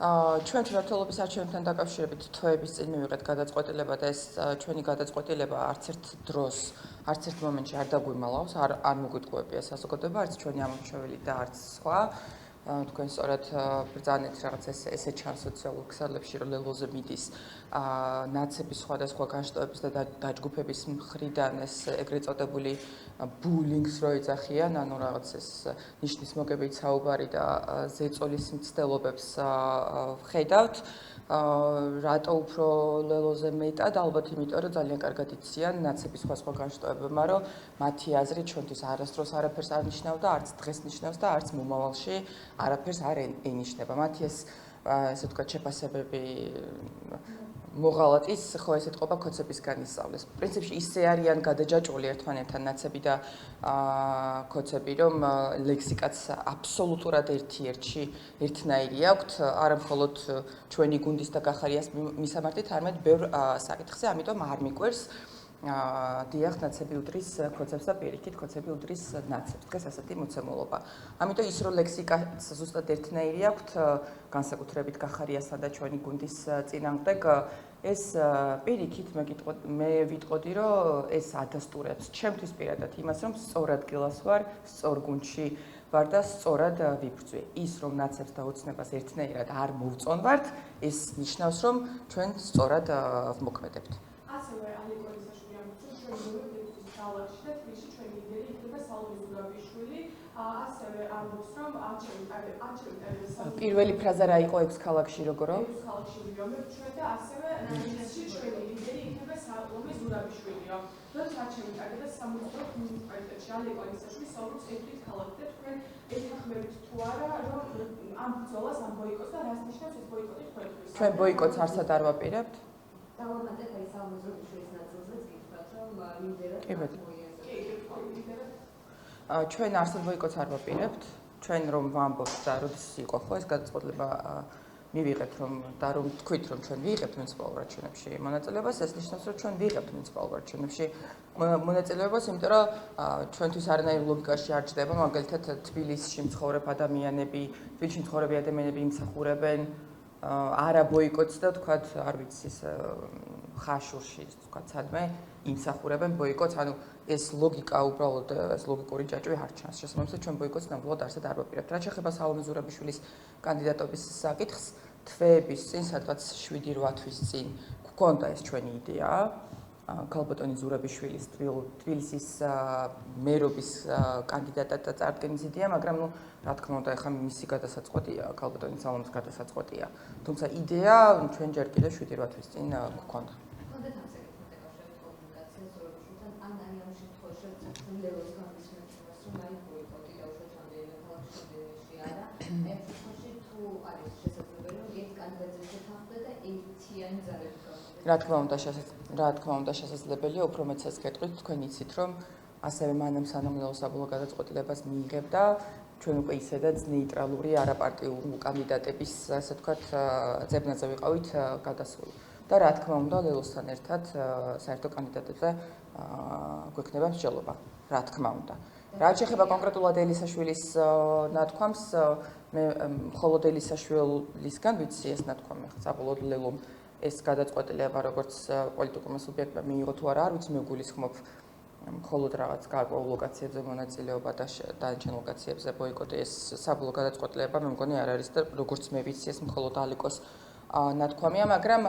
ჩვენ მმართველობის არჩევნებთან დაკავშირებით თვეების წინ მივიღეთ გადაწყვეტილება და ეს ჩვენი გადაწყვეტილება არც ერთ დროს, არც ერთ მომენტში არ დაგვიმალავს, არ მოგვიტყუებია საზოგადოება, არც ჩვენი ამომრჩეველი და არც სხვა. თქვენ სწორად ბრძანეთ რაღაც ესე ჩანს სოციალურ ქსელებში, რომ ლელოზე მიდის ნაცების სხვადასხვა განშტოების და დაჯგუფების მხრიდან ეს ეგრეთ წოდებული ბულინგს რო ეძახიან, ანუ რაღაც ეს ნიშნის მოგებით საუბარი და ზეწოლის მცდელობებს ხედავთ. რატო უფრო ლელოზე მეტად? ალბათ იმიტომ, რომ ძალიან კარგად იციან ნაცების სხვა განშტოებებმა, რომ მათი აზრით ჩვენთვის არასდროს არაფერს არ ნიშნავდა, არც დღეს ნიშნავს და არც მომავალში არაფერს არ ენიშნება. მათი ესე ვთქვათ, შეფასებები მოღალატის ხო ეს ეთყობა ქოცებისგან ისწავლეს. პრინციპში ისე არიან გადაჯაჭვული ერთმანეთთან ნაცები და ქოცები, რომ ლექსიკაც აბსოლუტურად ერთნაირი აქვთ, არა მხოლოდ ჩვენი გუნდის და გახარიას მისამართით, არამედ ბევრ საკითხზე, ამიტომ არ მიკვირს დიახ, ნაცები უდრის ქოცებს და პირიქით ქოცები უდრის ნაცებს. დღეს ასეთი მოცემულობა. ამიტომ ის რომ ლექსიკაც ზუსტად ერთნაირი აქვთ, განსაკუთრებით გახარიასთან და ჩვენი გუნდის წინააღმდეგ, ეს პირიქით მე ვიტყოდი, რომ ეს ადასტურებს ჩემთვის პირადად იმას, რომ სწორ ადგილას ვარ, სწორ გუნდში ვარ და სწორად ვიბრძვი. ის რომ ნაცებს და ოცნებას ერთნაირად არ მოვწონვართ, ეს ნიშნავს, რომ ჩვენ სწორად ვმოქმედებთ. ასევე ალეკოისაშვილი ამბობს, რომ ჩვენი ქალაქში და თბილისში ჩვენი ლიდერი იქნება სალომე ზურაბიშვილი. ასევე ამბობს, რომ პირველი ფრაზა რა იყო ექვს ქალაქში როგორო? ექვს ქალაქში ვიომებ ჩვენ და ასევე თბილისში ჩვენი ლიდერი იქნება სალომე ზურაბიშვილიო. როცა არჩევნები ტარდება 60 მუნიციპალიტეტში ალეკოისაშვილი საუბრობს ერთ ქალაქზე და თქვენ ეთანხმებით თუ არა, რომ ამ ბრძოლას ამ ბოიკოტს და რას ნიშნავს ეს ბოიკოტი თქვენთვის? ჩვენ ბოიკოტს არსად არ ვაპირებთ. დავამატებ აი სალომე ზურაბიშვილის ნაწილზეც გითხრათ, რომ ლიდერად ჩვენ არსად ბოიკოტს არ ვაპირებთ. ჩვენ რომ ვამბობთ და როდის იყო ხო ეს გადაწყვეტილება მივიღეთ და რომ თქვით რომ ჩვენ ვიღებთ მუნიციპალურ არჩევნებში მონაწილეობას, ეს ნიშნავს რომ ჩვენ ვიღებთ მუნიციპალურ არჩევნებში მონაწილეობას, იმიტომ რომ ჩვენთვის არანაირ ლოგიკაში არ ჯდება, მაგალითად თბილისში მცხოვრებ ადამიანები იმსახურებენ არა ბოიკოტს და თქვათ არ ვიცი ის ხაშურში თქვათ სადმე იმსახურებენ ბოიკოტს, ანუ ეს ლოგიკა უბრალოდ ეს ლოგიკური ჯაჭვი არ ჩანს. შესაბამისად ჩვენ ბოიკოტს ნამდვილად არსად არ ვაპირებთ. რაც შეეხება სალომე ზურაბიშვილის კანდიდატობის საკითხს, თვეების წინ, სადღაც 7-8 თვის წინ გვქონდა ეს ჩვენი იდეა. ქალბატონი ზურაბიშვილის თბილისის მერობის კანდიდატად წარდგენის იდეა, მაგრამ რა თქმა უნდა, ეხლა მისი გადასაწყვეტია, ქალბატონი სალომეს გადასაწყვეტია. თუმცა იდეა ჩვენ ჯერ კიდევ 7-8 თვის წინ გვქონდა. რა თქმა უნდა შესაძლებელია, უფრო მეცაც გეტყვით, თქვენ იცით, რომ ასევე მანამ სანამ ლელოს საბოლოო გადაწყვეტილებას მიიღებ და ჩვენ უკვე ისედაც ნეიტრალური არაპარტიული კანდიდატების, ასე ვთქვათ, ძებნაზე ვიყავით გადასული. და რა თქმა უნდა, ლელოსთან ერთად საერთო კანდიდატებზე გვექნება მსჯელობა, რა თქმა უნდა. რაც შეეხება კონკრეტულად ელისაშვილის ნათქვამს, მე მხოლოდ ელისაშვილისგან ვიცი ეს ნათქვამი, საბოლოოდ ლელომ ეს გადაწყვეტილება როგორც პოლიტიკურმა სუბიექტმა მიიღო თუ არა, არ ვიცი, მე გულისხმობ მხოლოდ რაღაც გარკვეულ ლოკაციებზე მონაწილეობა და დანარჩენ ლოკაციებზე ბოიკოტი, ეს საბოლოო გადაწყვეტილება მე მგონი არ არის და როგორც მე ვიცი, ეს მხოლოდ ალიკოს ნათქვამია, მაგრამ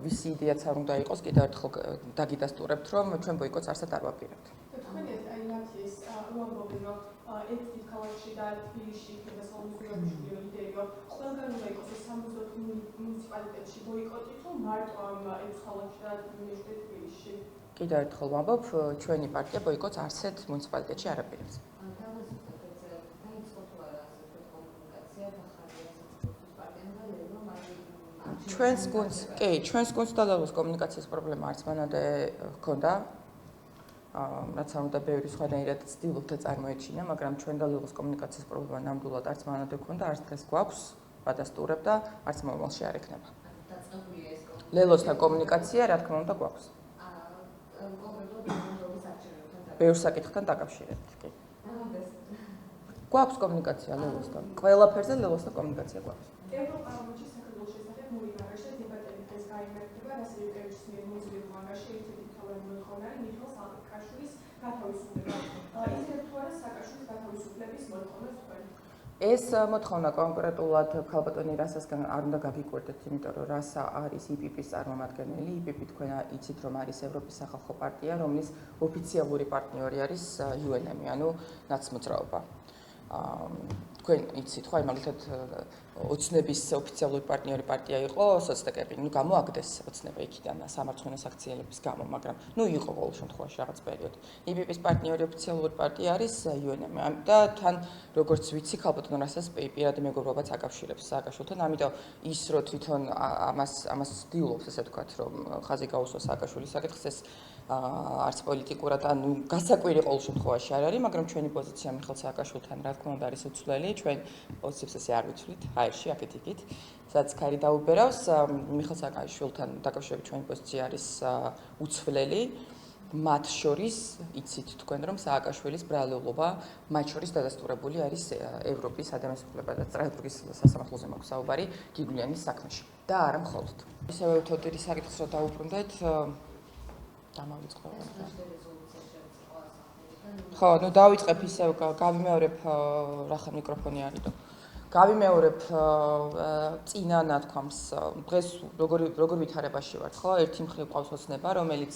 ვისი იდეაც არ უნდა იყოს, კიდევ ერთხელ დაგიდასტურებთ, რომ ჩვენ ბოიკოტს არსად არ ვაპირებთ. თქვენ აი მათი ეს უამბობენ, რომ ერთ ქალაქში და თბილისში იქნება სალომე ზურაბიშვილი ლიდერიო, ყველგან უნდა იყოს ეს 60 მუნიციპალიტეტში ბოიკოტი თუ მარტო ამ ერთ ქალაქში და თბილისში? კიდევ ერთხელ ვამბობ, ჩვენი პარტია ბოიკოტს არსად მუნიციპალიტეტში არ აპირებს. ჩვენს გუნდს და ლელოს კომუნიკაციის პრობლემა არც მანამდე ჰქონდა. რაც არ უნდა ბევრი სხვანაირად ცდილობდა წარმოეჩინა, მაგრამ ჩვენ და ლელოს კომუნიკაციის პრობლემა ნამდვილად არც მანამდე ჰქონდა, არც დღეს გვაქვს, ვადასტურებ და არც მომავალში არ ექნება. ლელოსთან კომუნიკაცია, რა თქმა უნდა, გვაქვს. ბევრ საკითხთან დაკავშირებით, კი. გვაქვს კომუნიკაცია ლელოსთან. ყველაფერზე ლელოსთან კომუნიკაცია გვაქვს. ევროპარლამენტში საქართველოს მიუხედავად ასევე კრებჩის მიერ მოძიებულ მაგაში ერთ-ერთი მთავარი მოთხოვნა არის მიხეილ სააკაშვილის გათავისუფლება. იცით თუ არა სააკაშვილის გათავისუფლების მოთხოვნა თქვენ? ეს მოთხოვნა კონკრეტულად ქალბატონი რასასგან არ უნდა გაგიკვირდეთ, იმიტომ რომ რასა არის IPP-ის წარმომადგენელი. IPP თქვენ იცით, რომ არის ევროპის სახალხო პარტია, რომლის ოფიციალური პარტნიორი არის UNM, ანუ ნაცმოძრაობა. თქვენ იცით, ხო, მაგალითად ოცნების ოფიციალური პარტნიორი პარტია იყო სოცდეკები, გამოაგდეს ოცნება იქიდან სამართლიანო საქციელების გამო, მაგრამ იყო ყოველ შემთხვევაში რაღაც პერიოდი. IPP-ის პარტნიორი ოფიციალური პარტია არის UNM და თან როგორც ვიცი, ქალბატონ რასაც პირადი მეგობრობაც აკავშირებს სააკაშვილთან, ამიტომ ის რო თვითონ ამას ცდილობს, ესე ვთქვათ, რომ ხაზი გაუსვა სააკაშვილის საკითხს, ეს არც პოლიტიკურად, გასაკვირი ყოველ შემთხვევაში არ არის, მაგრამ ჩვენი პოზიცია მიხეილ სააკაშვილთან რა თქმა უნდა არის უცვლელი, ჩვენ პოზიციებს ესე არ ვიცვლით, ჰაერში აქეთ-იქით, სადაც ქარი დაუბერავს, მიხეილ სააკაშვილთან დაკავშირებით ჩვენი პოზიცია არის უცვლელი. მათ შორის იცით თქვენ, რომ სააკაშვილის ბრალეულობა მათ შორის დადასტურებული არის ევროპის ადამიანის უფლებათა და სტრასბურგის სასამართლოზე მაქვს საუბარი გიგვლიანის საქმეში და არა მხოლოდ. ისევე თოდირის საკითხს რო დაუბრუნდეთ, დამავიწყო. ხო, დავიწყებ ისევ, გავიმეორებ, რახან მიკროფონი არიდო. გავიმეორებ წინა ნათქვამს. დღეს როგორ ვითარებაში ვართ, ხო? ერთი მხრივ ყავს ოცნება, რომელიც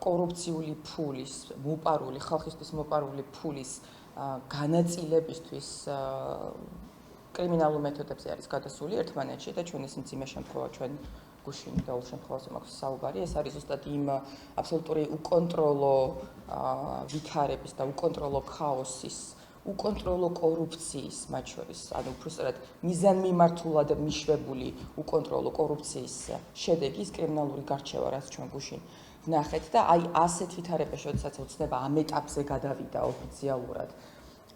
კორუფციული ფულის, მოპარული, ხალხისთვის მოპარული ფულის განაწილებისთვის კრიმინალურ მეთოდებზე არის გადასული ერთმანეთში და ჩვენ ეს მძიმე შემთხვევა ჩვენ გუშინ დაულ შემთხვევაზე მაქვს საუბარი. ეს არის ზუსტად იმ აბსოლუტური უკონტროლო ვითარების და უკონტროლო ქაოსის, უკონტროლო კორუფციის მათ შორის, ანუ უბრალოდ მიზანმიმართულად მიშვებული უკონტროლო კორუფციის შედეგის კრიმინალური გარჩევა, რაც ჩვენ გუშინ ვნახეთ და აი ასეთ ვითარებაში, როდესაც ოცნება ამ ეტაპზე გადავიდა ოფიციალურად,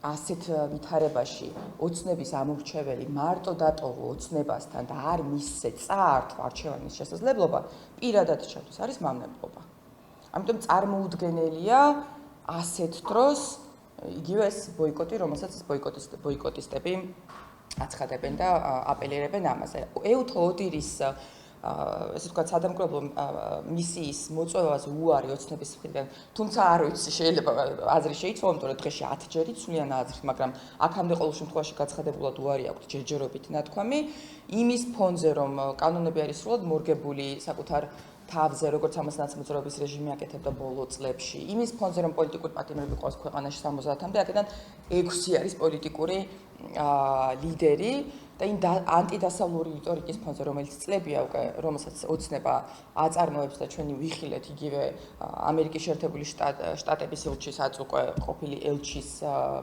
ასეთ ვითარებაში ოცნების ამორჩეველი მარტო დატოვო ოცნებასთან და არ მისცე წაართვა არჩევანის შესაძლებლობა, პირადად ჩემთვის არის მავნებლობა. ამიტომ წარმოუდგენელია ასეთ დროს იგივე ეს ბოიკოტი, რომელსაც ბოიკოტისტები აცხადებენ და აპელირებენ ამაზე. ეუთო ოდირის ესე ვთქვათ, სადამკვირვებლო მისიის მოწვევაზე უარი ოცნების მხრიდან, თუმცა არ ვიცი, შეიძლება აზრი შეიცვალა, იმიტომ რომ დღეში 10 ჯერ იცვლიან აზრს, მაგრამ აქამდე ყოველ შემთხვევაში გაცხადებულად უარი აქვს ჯერჯერობით ნათქვამი, იმის ფონზე, რომ კანონები არის სრულად მორგებული საკუთარ თავზე, როგორც ამას ნაცმოძრაობის რეჟიმი აკეთებდა ბოლო წლებში, იმის ფონზე, რომ პოლიტიკური პატიმრები ყავს ქვეყანაში 70-მდე, აქედან 6 არის პოლიტიკური ლიდერი და იმ ანტიდასავლური რიტორიკის ფონზე, რომელიც წლებია უკვე, რომელსაც ოცნება აწარმოებს და ჩვენი ვიხილეთ იგივე ამერიკის შეერთებული შტატების ელჩის აწუყვე ყოფილი ელჩის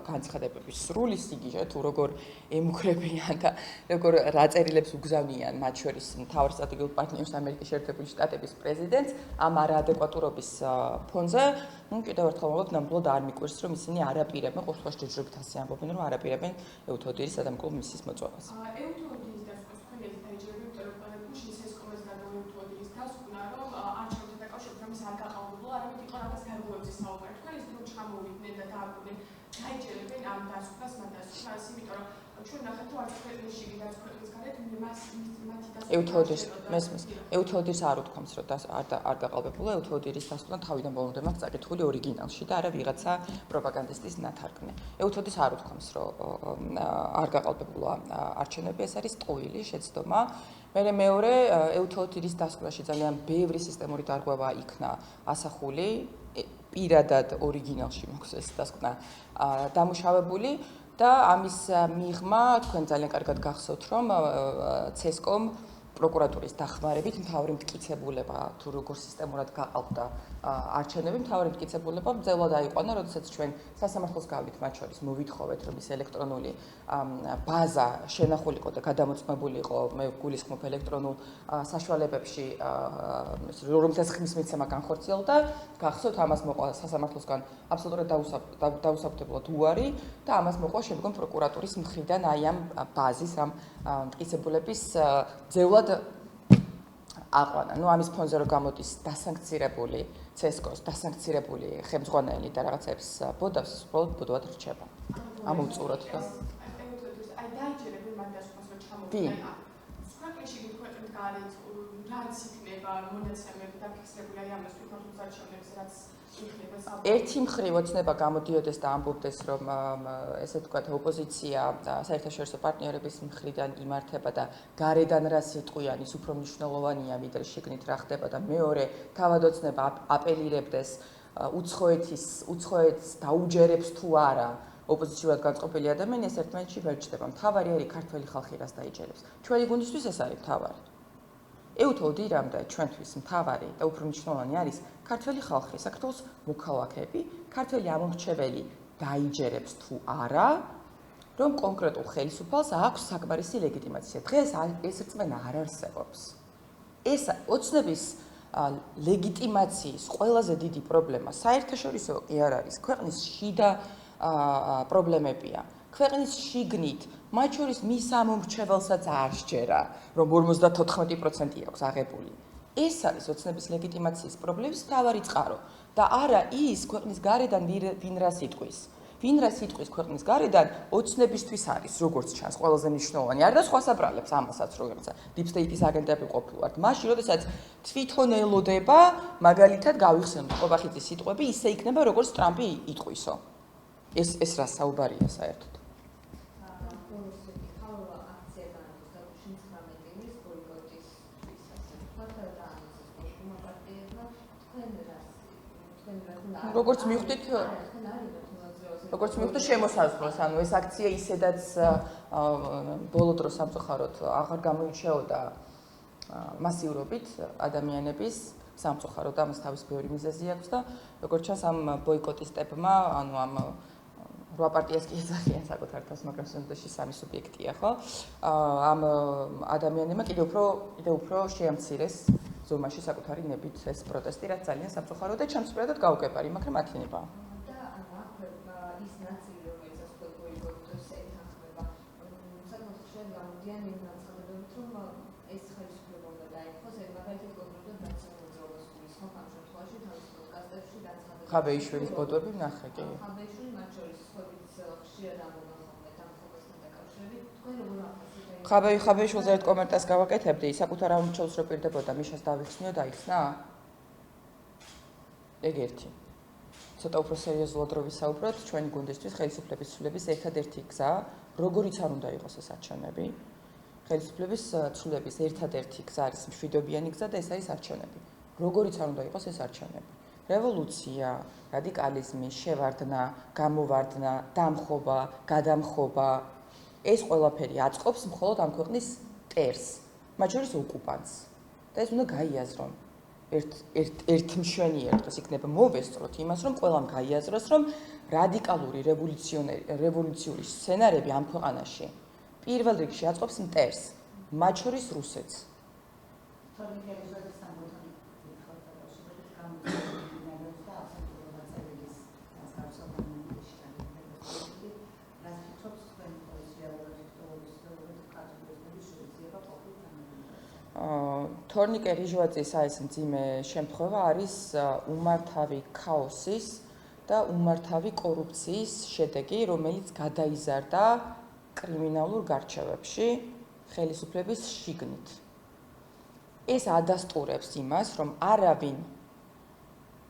განცხადებების სრული სიგიჟე, თუ როგორ ემუქრებიან და როგორ რა წერილებს უგზავნიან მათ შორის მთავარ სტრატეგიულ პარტნიორს ამერიკის შეერთებული შტატების პრეზიდენტს ამ არაადეკვატურობის ფონზე, კიდევ ერთხელ ვამბობ, ნამდვილად არ მიკვირს, რომ ისინი არაპირებენ, ყოველ შემთხვევაში ჯერჯერობით ასე ამბობენ, რომ არაპირებენ ეუთოდირის სადამკვირვებლო მისიის მოწვევას. ეუთოდირის დასკვნის თქვენ ეს დაიჯერებთ, რომ გუშინ სესკომეს გადავა ეუთოდირის დასკვნა, რომ არჩევნებთან დაკავშირებით რომ ის არ გაყალბებულა, არამედ იყო რაღაც გარღვევებზე საუბარი. თქვენ ის რომ ჩამოვიდნენ და დააკვირდნენ, დაიჯერებენ ამ დასკვნას, მათ დასკვნას, იმიტომ რომ ჩვენ ნახეთ, რომ არც ქვეყნის შიგნით, ქვეყნის გარეთ მათი დასკვნა ეუთოდირს არ უთქვამს, რომ არ გაყალბებულა, ეუთოდირის დასკვნა თავიდან ბოლომდე მაქვს წაკითხული ორიგინალში და არა ვიღაცა პროპაგანდისტის ნათარგმნი. ეუთოდირს არ უთქვამს, რომ არ გაყალბებულა არჩევნები, ეს არის ტყუილი შეცდომა. მეორე ეუთოდირის დასკვნაში ძალიან ბევრი სისტემური დარღვევა იქნა ასახული, პირადად ორიგინალში მაქვს ეს დასკვნა დამუშავებული. და ამის მიღმა თქვენ ძალიან კარგად გახსოვთ, რომ CESCOM პროკურატურის დახმარებით მთავარი მტკიცებულება თუ როგორ სისტემურად გაყალბდა არჩევნები, მთავარი მტკიცებულება მძევლად აიყვანა, როდესაც ჩვენ სასამართლოს გავლით მათ შორის მოვითხოვეთ, რომ ის ელექტრონული ბაზა შენახულიყო და გადამოწმებულიყო, მე გულისხმობ ელექტრონულ საშუალებებში, რომელსაც ხმის მიცემა განხორციელდა, გახსოვთ, ამას მოყვა სასამართლოსგან აბსოლუტურად დაუსაბუთებლად უარი და ამას მოყვა შემდგომ პროკურატურის მხრიდან აი ამ ბაზის, ამ მტკიცებულების ძევლად აყვანა. ამის ფონზე რომ გამოდის დასანქცირებული CESCOM-ს, დასანქცირებული ხელმძღვანელი და რაღაცებს ბოდავს, უბრალოდ ბოდვად რჩება. ამოვწუროთ და აი დაიჯერებენ მათ დასკვნას რომ ჩამოვიდნენ. ქვეყნის შიგნით ქვეყნის გარეთ რაც იქნება მონაცემები დაფიქსირებული აი ამას თვითონ არჩევნებზე რაც ერთი მხრივ ოცნება გამოდიოდეს და ამბობდეს, რომ ესე ვთქვათ, ოპოზიცია საერთაშორისო პარტნიორების მხრიდან იმართება და გარედან რა სიტყვიან ის უფრო მნიშვნელოვანია, ვიდრე შიგნით რა ხდება და მეორე, თავად ოცნება აპელირებდეს უცხოეთს დაუჯერებს თუ არა ოპოზიციურად განწყობილი ადამიანი, ეს ერთმანეთში ვერ ჩდება. მთავარი არის ქართველი ხალხი რას დაიჯერებს. ჩვენი გუნდისთვის ეს არის მთავარი. ეუთოდირამდე ჩვენთვის მთავარი და უფრო მნიშვნელოვანი არის ქართველი ხალხი, საქართველოს მოქალაქეები, ქართველი ამომრჩეველი დაიჯერებს თუ არა, რომ კონკრეტულ ხელისუფალს აქვს საკმარისი ლეგიტიმაცია. დღეს ეს რწმენა არ არსებობს. ეს ოცნების ლეგიტიმაციის ყველაზე დიდი პრობლემა საერთაშორისო კი არ არის, ქვეყნის შიდა პრობლემებია. ქვეყნის შიგნით, მათ შორის მის ამომრჩეველსაც არ სჯერა, რომ 54% აქვს აღებული. ეს არის ოცნების ლეგიტიმაციის პრობლემის მთავარი წყარო და არა ის ქვეყნის გარედან ვინ რას იტყვის. ვინ რას იტყვის ქვეყნის გარედან ოცნებისთვის არის, როგორც ჩანს, ყველაზე მნიშვნელოვანი. არ და სხვა საბრალებს ამასაც, როცა Deep State-ის აგენტები ყოფილვართ. მაშინ, როდესაც თვითონ ელოდება, მაგალითად გავიხსენოთ ყობახიძის სიტყვები, ისე იქნება, როგორც ტრამპი იტყვისო. ეს რა საუბარია საერთოდ? როგორც მივხვდით, შემოსაზღვროს, ანუ ეს აქცია ისედაც ბოლო დროს სამწუხაროდ აღარ გამოირჩეოდა მასიურობით ადამიანების, სამწუხაროდ ამას თავის ბევრი მიზეზი აქვს და როგორც ჩანს ამ ბოიკოტის სტეპმა, ანუ ამ 8 პარტიას კი ეძახიან საკუთარ თავს, მაგრამ სინამდვილეში სამი სუბიექტია, ხო? ამ ადამიანებმა კიდევ უფრო შეამცირეს ზომაში საკუთარი ნებით ეს პროტესტი, რაც ძალიან სამწუხარო და ჩამწვრთნელად გაუგებარი, მაგრამ ათენება. და ის ნაწილი, რომელიც ასე ბოიკოტს ეთანხმება, საკმაოდ ხშირად გამოდიან იმ განცხადებებით, რომ ეს ხელისუფლება უნდა დაიხოს, მაგალითად კონკრეტულად ნაციონალურ მოძრაობას გულისხმობ ამ შემთხვევაში თავის პოდკასტებში განცხადება. ხაბეიშვილის ბოდვები ვნახე, კი. ხაბეიშვილი მათ შორის ხშირად ამბობენ ხოლმე დამხობასთან დაკავშირებით, თქვენ როგორ ახსენებთ? ხაბეიშვილს ერთ კომენტარს გავაკეთებდი, საკუთარ ამომრჩეველს რო პირდებოდა, მიშას დავიხსნიო, დაიხსნა? ეგ ერთი. ცოტა უფრო სერიოზულად რო ვისაუბროთ, ჩვენი გუნდისთვის ხელისუფლების ცვლილების ერთადერთი გზა, როგორიც არ უნდა იყოს ეს არჩევნები, ხელისუფლების ცვლილების ერთადერთი გზა არის მშვიდობიანი გზა და ეს არის არჩევნები. როგორიც არ უნდა იყოს ეს არჩევნები. რევოლუცია, რადიკალიზმი, შევარდნა, გამოვარდნა, დამხობა, გადამხობა, ეს ყველაფერი აწყობს მხოლოდ ამ ქვეყნის მტერს, მათ შორის ოკუპანტს. და ეს უნდა გაიაზრონ. ერთ მშვენიერ დღეს იქნება მოვესწროთ იმას, რომ ყველამ გაიაზროს, რომ რადიკალური რევოლუციური სცენარები ამ ქვეყანაში პირველ რიგში აწყობს მტერს, მათ შორის რუსეთს. თორნიკე რიჟვაძის ეს მძიმე შემთხვევა არის უმართავი ქაოსის და უმართავი კორუფციის შედეგი, რომელიც გადაიზარდა კრიმინალურ გარჩევებში ხელისუფლების შიგნით. ეს ადასტურებს იმას, რომ არავინ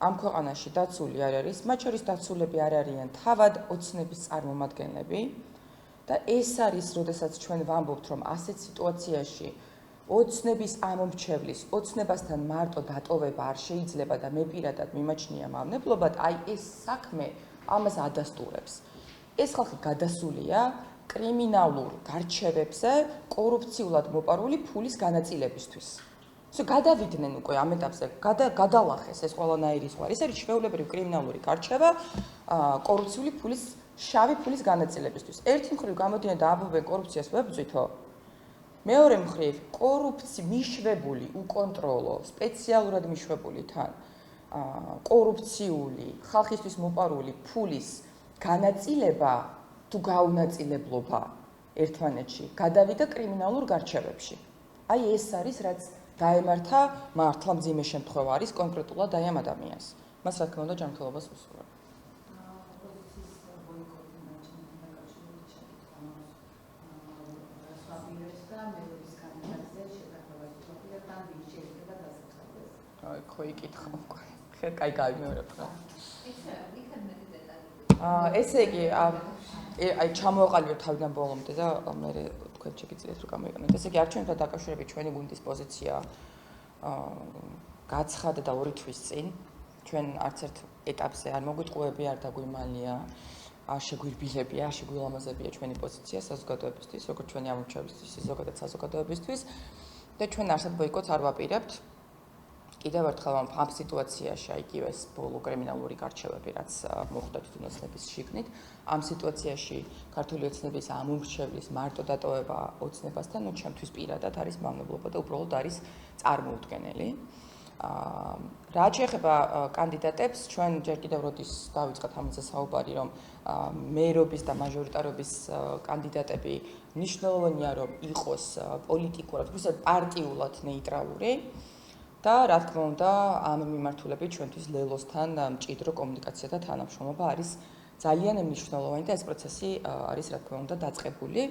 ამ ქვეყანაში დაცული არ არის, მათ შორის დაცულები არ არიან თავად ოცნების წარმომადგენლები და ეს არის, როდესაც ჩვენ ვამბობთ, რომ ასეთ სიტუაციაში ოცნების ამომრჩევლის, ოცნებასთან მარტო დატოვება არ შეიძლება და მე პირადად მიმაჩნია მავნებლობად, აი ეს საქმე ამას ადასტურებს. ეს ხალხი გადასულია კრიმინალურ გარჩევებზე კორუფციულად მოპარული ფულის განაწილებისთვის. გადავიდნენ უკვე ამ ეტაპზე, გადალახეს ეს ყველანაირი სხვა. ეს არის ჩვეულებრივი კრიმინალური გარჩევა კორუფციული ფულის, შავი ფულის განაწილებისთვის. ერთი მხრივ გამოდიან და ამბობენ კორუფციას ვებრძვითო. მეორე მხრივ მიშვებული, უკონტროლო, სპეციალურად მიშვებული თან კორუფციული, ხალხისთვის მოპარული ფულის განაწილება თუ გაუნაწილებლობა ერთმანეთში გადავიდა კრიმინალურ გარჩევებში. აი ეს არის, რაც დაემართა მართლა მძიმე შემთხვევა არის კონკრეტულად აი ამ ადამიანს. მას რა თქმა უნდა ჯანმრთელობას უსურვებ. ხო იკითხა უკვე. ხე კაი გავიმეორებ რა. ესე იგი აი ჩამოვაყალიბებ თავიდან ბოლომდე და მე თქვენ შეგიძლიათ რომ გამოიყენოთ. ესე იგი არჩევნებთან დაკავშირებით ჩვენი გუნდის პოზიცია გაცხადა და 2 თვის წინ ჩვენ არც ერთ ეტაპზე არ მოგვიტყუები, არ დაგვიმალია, არ შეგვირბილებია, არ შეგვილამაზებია ჩვენი პოზიცია საზოგადოებისთვის, როგორც ჩვენი ამორჩევლისთვის, ზოგადად საზოგადოებისთვის და ჩვენ არსად ბოიკოტს არ ვაპირებთ. კიდევ ერთხელ ამ სიტუაციაში იგივე ეს ბოლო კრიმინალური გარჩევები, რაც მოხდა თვითონ ოცნების შიგნით, ამ სიტუაციაში ქართული ოცნების ამორჩევლის მარტო დატოვება ოცნებასთან, ну ჩემთვის პირადად არის მავნებლობა და უბრალოდ არის წარმოუდგენელი. რაც შეეხება კანდიდატებს, ჩვენ ჯერ კიდევ როდის დავიწყეთ ამაზე საუბარი, რომ მერობის და მაჟორიტარობის კანდიდატები მნიშვნელოვანია, რომ იყოს პოლიტიკურად, უბრალოდ პარტიულად ნეიტრალური. და რა თქმა უნდა, ამ მიმართულებით ჩვენთვის ლელოსთან მჭიდრო კომუნიკაცია და თანამშრომლობა არის ძალიან მნიშვნელოვანი და ეს პროცესი არის რა თქმა უნდა დაწყებული.